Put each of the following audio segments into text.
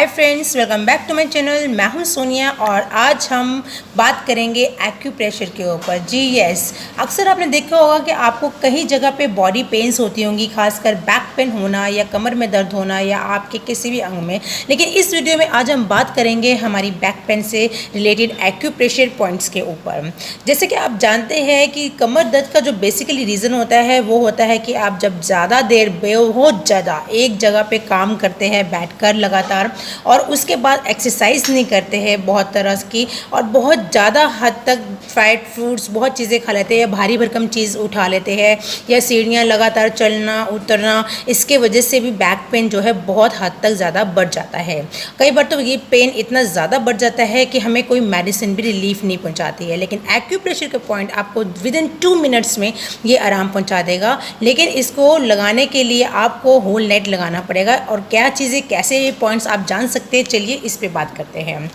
Hi friends, welcome back to my channel. मैं हूं सोनिया और आज हम बात करेंगे एक्यूप्रेशर के ऊपर। जी यस, अक्सर आपने देखा होगा कि आपको कई जगह पे बॉडी पेन्स होती होंगी, खासकर बैक पेन होना या कमर में दर्द होना या आपके किसी भी अंग में। लेकिन इस वीडियो में आज हम बात करेंगे हमारी बैक पेन से रिलेटेड एक्यूप्रेशर पॉइंट्स के ऊपर। जैसे कि आप जानते हैं कि कमर दर्द का जो बेसिकली रीज़न होता है वो होता है कि आप जब ज़्यादा देर बहुत ज़्यादा एक जगह पे काम करते हैं बैठकर लगातार, और उसके बाद एक्सरसाइज नहीं करते हैं बहुत तरह की, और बहुत ज़्यादा हद तक फ्राइड फ्रूट्स बहुत चीज़ें खा लेते हैं, भारी भरकम चीज़ उठा लेते हैं, या सीढ़ियाँ लगातार चलना उतरना, इसके वजह से भी बैक पेन जो है बहुत हद तक ज़्यादा बढ़ जाता है। कई बार तो ये पेन इतना ज़्यादा बढ़ जाता है कि हमें कोई मेडिसिन भी रिलीफ नहीं पहुँचाती है, लेकिन एक्यूप्रेशर का पॉइंट आपको विदिन 2 मिनट्स में ये आराम पहुँचा देगा। लेकिन इसको लगाने के लिए आपको होल नाइट लगाना पड़ेगा, और क्या चीज़ें कैसे ये पॉइंट्स आप जान सकते हैं, चलिए इस पे बात करते हैं।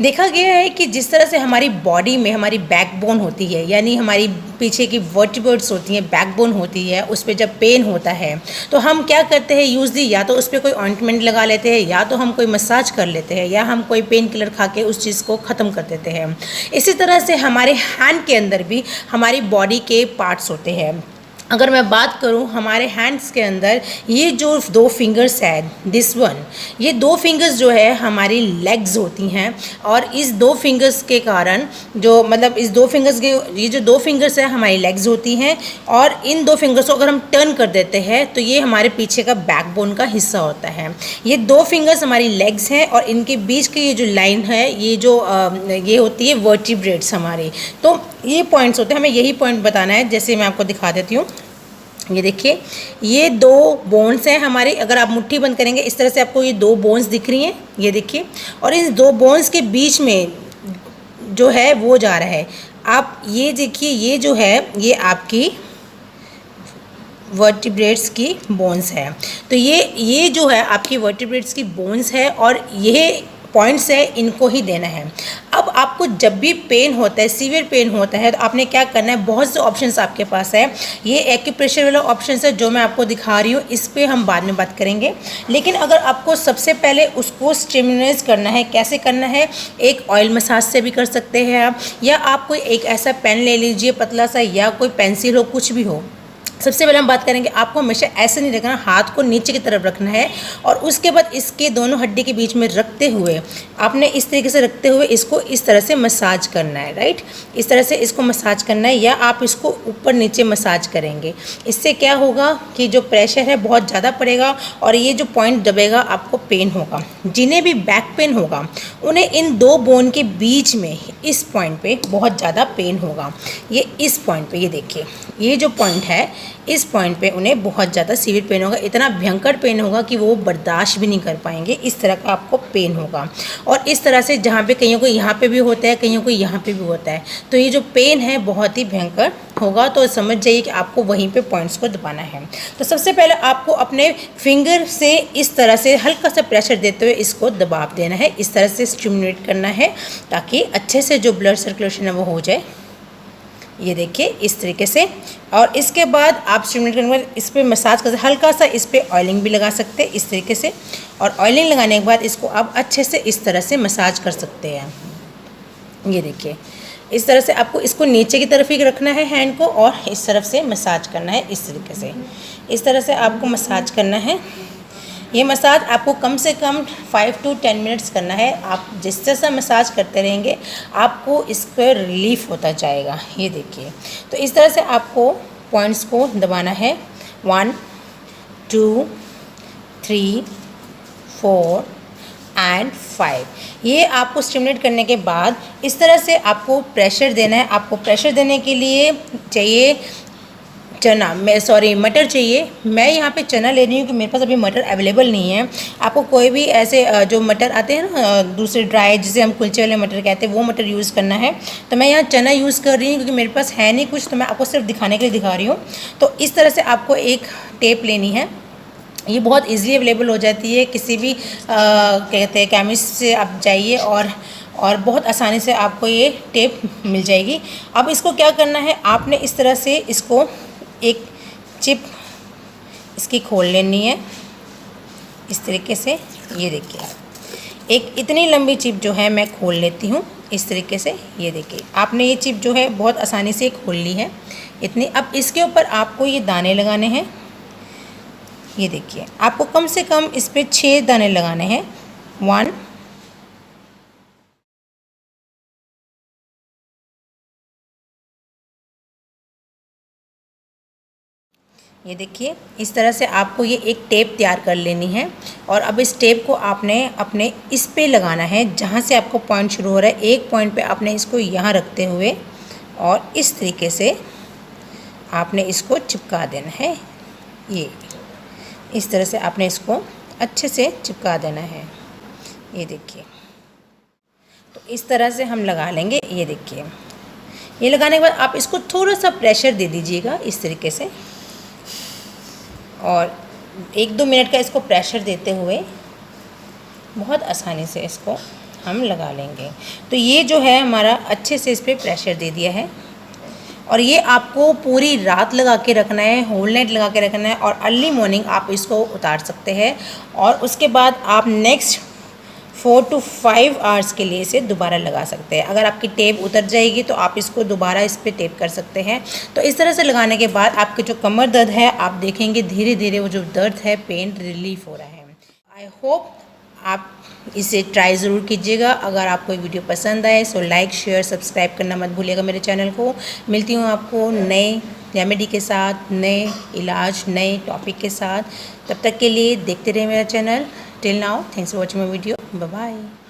देखा गया है कि जिस तरह से हमारी बॉडी में हमारी बैकबोन होती है, यानी हमारी पीछे की वर्टिब्रेट्स होती हैं, बैकबोन होती है, उस पर जब पेन होता है तो हम क्या करते हैं यूजली, या तो उस पर कोई ऑइंटमेंट लगा लेते हैं, या तो हम कोई मसाज कर लेते हैं, या हम कोई पेन किलर खा के उस चीज़ को ख़त्म कर देते हैं। इसी तरह से हमारे हैंड के अंदर भी हमारी बॉडी के पार्ट्स होते हैं। अगर मैं बात करूं हमारे हैंड्स के अंदर, ये जो 2 फिंगर्स है, दिस वन, ये 2 फिंगर्स जो है हमारी लेग्स होती हैं, और इस 2 फिंगर्स के कारण जो मतलब इस 2 फिंगर्स के, ये जो 2 फिंगर्स है हमारी लेग्स होती हैं, और इन 2 फिंगर्स को अगर हम टर्न कर देते हैं तो ये हमारे पीछे का बैकबोन का हिस्सा होता है। ये 2 फिंगर्स हमारी लेग्स हैं, और इनके बीच की ये जो लाइन है, ये जो ये होती है वर्टिब्रेट्स हमारी। तो ये पॉइंट्स होते हैं, हमें यही पॉइंट बताना है। जैसे मैं आपको दिखा देती हूँ, ये देखिए, ये 2 बोन्स हैं हमारे। अगर आप मुट्ठी बंद करेंगे इस तरह से आपको ये 2 बोन्स दिख रही हैं, ये देखिए, और इन 2 बोन्स के बीच में जो है वो जा रहा है। आप ये देखिए, ये जो है ये आपकी वर्टिब्रेट्स की बोन्स है। तो ये जो है आपकी वर्टिब्रेट्स की बोन्स है, और ये पॉइंट्स है, इनको ही देना है। अब आपको जब भी पेन होता है, सीवियर पेन होता है, तो आपने क्या करना है, बहुत से ऑप्शंस आपके पास है। ये एक्यूप्रेशर वाला ऑप्शन है जो मैं आपको दिखा रही हूँ, इस पे हम बाद में बात करेंगे। लेकिन अगर आपको सबसे पहले उसको स्टिमुलेट करना है, कैसे करना है, एक ऑयल मसाज से भी कर सकते हैं आप, या आप कोई एक ऐसा पेन ले लीजिए पतला सा, या कोई पेंसिल हो, कुछ भी हो। सबसे पहले हम बात करेंगे, आपको हमेशा ऐसे नहीं रखना, हाथ को नीचे की तरफ रखना है, और उसके बाद इसके दोनों हड्डी के बीच में रखते हुए आपने इस तरीके से रखते हुए इसको इस तरह से मसाज करना है, राइट। इस तरह से इसको मसाज करना है, या आप इसको ऊपर नीचे मसाज करेंगे। इससे क्या होगा कि जो प्रेशर है बहुत ज़्यादा पड़ेगा, और ये जो पॉइंट दबेगा आपको पेन होगा। जिन्हें भी बैक पेन होगा उन्हें इन 2 बोन के बीच में इस पॉइंट पे बहुत ज़्यादा पेन होगा। ये इस पॉइंट पे, ये देखिए, ये जो पॉइंट है, इस पॉइंट पे उन्हें बहुत ज़्यादा सीवियर पेन होगा। इतना भयंकर पेन होगा कि वो बर्दाश्त भी नहीं कर पाएंगे। इस तरह का आपको पेन होगा, और इस तरह से जहाँ पे कईयों को यहाँ पे भी होता है, कईयों को यहाँ पे भी होता है, तो ये जो पेन है बहुत ही भयंकर होगा। तो समझ जाइए कि आपको वहीं पे पॉइंट्स को दबाना है। तो सबसे पहले आपको अपने फिंगर से इस तरह से हल्का सा प्रेशर देते हुए इसको दबाव देना है, इस तरह से स्टिमुलेट करना है, ताकि अच्छे से जो ब्लड सर्कुलेशन है वो हो जाए। ये देखिए इस तरीके से, और इसके बाद आप स्टिमुलेट करने के बाद इस पर मसाज कर, हल्का सा इस पर ऑयलिंग भी लगा सकते हैं इस तरीके से, और ऑयलिंग लगाने के बाद इसको आप अच्छे से इस तरह से मसाज कर सकते हैं। ये देखिए, इस तरह से आपको इसको नीचे की तरफ ही रखना है हैंड को, और इस तरफ से मसाज करना है इस तरीके से। इस तरह से आपको मसाज करना है। ये मसाज आपको कम से कम 5 to 10 मिनट्स करना है। आप जिस तरह से मसाज करते रहेंगे आपको इस पर रिलीफ होता जाएगा। ये देखिए, तो इस तरह से आपको पॉइंट्स को दबाना है। 1 2 3 4 एंड 5। ये आपको स्टिमुलेट करने के बाद इस तरह से आपको प्रेशर देना है। आपको प्रेशर देने के लिए चाहिए मटर चाहिए। मैं यहाँ पे चना ले रही हूँ कि मेरे पास अभी मटर अवेलेबल नहीं है। आपको कोई भी ऐसे जो मटर आते हैं ना दूसरे ड्राई, जिसे हम कुलचे वाले मटर कहते हैं, वो मटर यूज़ करना है। तो मैं यहाँ चना यूज़ कर रही हूँ क्योंकि मेरे पास है नहीं कुछ, तो मैं आपको सिर्फ दिखाने के लिए दिखा रही हूँ। तो इस तरह से आपको एक टेप लेनी है। ये बहुत ईज़िली अवेलेबल हो जाती है, किसी भी कहते हैं केमिस्ट से आप जाइए, और बहुत आसानी से आपको ये टेप मिल जाएगी। अब इसको क्या करना है, आपने इस तरह से इसको एक चिप इसकी खोल लेनी है इस तरीके से। ये देखिए, एक इतनी लंबी चिप जो है मैं खोल लेती हूँ इस तरीके से। ये देखिए आपने ये चिप जो है बहुत आसानी से खोल ली है इतनी। अब इसके ऊपर आपको ये दाने लगाने हैं। ये देखिए आपको कम से कम इस पर 6 दाने लगाने हैं। 1 ये देखिए इस तरह से आपको ये एक टेप तैयार कर लेनी है। और अब इस टेप को आपने अपने इस पे लगाना है जहाँ से आपको पॉइंट शुरू हो रहा है। एक पॉइंट पे आपने इसको यहाँ रखते हुए और इस तरीके से आपने इसको चिपका देना है। ये इस तरह से आपने इसको अच्छे से चिपका देना है। ये देखिए तो इस तरह से हम लगा लेंगे। ये देखिए ये लगाने के बाद आप इसको थोड़ा सा प्रेशर दे दीजिएगा इस तरीके से, और 1-2 मिनट का इसको प्रेशर देते हुए बहुत आसानी से इसको हम लगा लेंगे। तो ये जो है हमारा अच्छे से इस पर प्रेशर दे दिया है। और ये आपको पूरी रात लगा के रखना है, होल नाइट लगा के रखना है, और अर्ली मॉर्निंग आप इसको उतार सकते हैं। और उसके बाद आप नेक्स्ट 4 to 5 आवर्स के लिए इसे दोबारा लगा सकते हैं। अगर आपकी टेप उतर जाएगी तो आप इसको दोबारा इस पर टेप कर सकते हैं। तो इस तरह से लगाने के बाद आपके जो कमर दर्द है आप देखेंगे धीरे धीरे वो जो दर्द है, पेन रिलीफ हो रहा है। आई होप आप इसे ट्राई ज़रूर कीजिएगा। अगर आपको वीडियो पसंद आए सो लाइक शेयर सब्सक्राइब करना मत भूलिएगा मेरे चैनल को। मिलती हूँ आपको नए रेमेडी के साथ, नए इलाज, नए टॉपिक के साथ। तब तक के लिए देखते रहिए मेरा channel. Till now thanks for watching my video. Bye bye.